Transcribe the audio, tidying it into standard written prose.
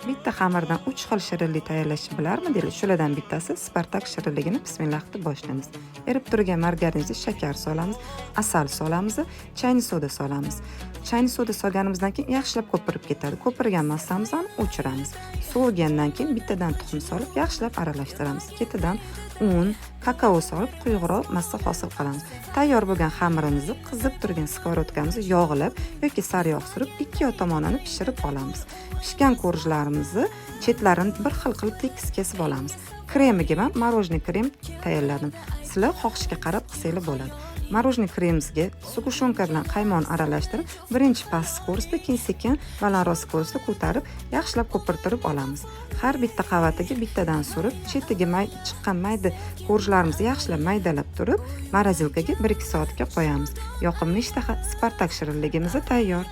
Bitta xamirdan 3 xil shirinlik tayyorlashni bilarmidinglar? Shulardan bittasi Spartak shirinligini bismillah deb boshlaymiz. Erib turgan margaringa shakar solamiz, asal solamiz, chayni soda solamiz. Chayni soda solganimizdan keyin yaxshilab ko'pirib ketadi. Ko'pirgan massamizni o'chiramiz. Sovigandan keyin bittadan tuxum solib yaxshilab aralashtiramiz. Ketidan un, kakao solib quyuqroq massa hosil qilamiz. Tayyor bo'lgan xamirimizni qizib turgan skоворodkamizni yog'lab yoki sariyog' surib ikki tomonini pishirib olamiz. Pishgan korjlarimizni chetlarini bir xil qilib tekis kesib olamiz. Kremiga men morojniy krem tayyorladim. Sizlar xohishga qarab qilsanglar bo'ladi. Morojniy kremimizga sug'ushonka bilan qaymon aralashtirib, birinchi past skorostda, keyin sekin balandroq skorostda ko'tarib, yaxshilab ko'pirtirib olamiz. Har bitta qavatiga bittadan surib, chetiga chiqqan mayda korjlarimizni yaxshilab maydalab turib, morozilkaga 1-2 soatga qo'yamiz. Yoqimli ishtaha Spartak shirinligimiz tayyor.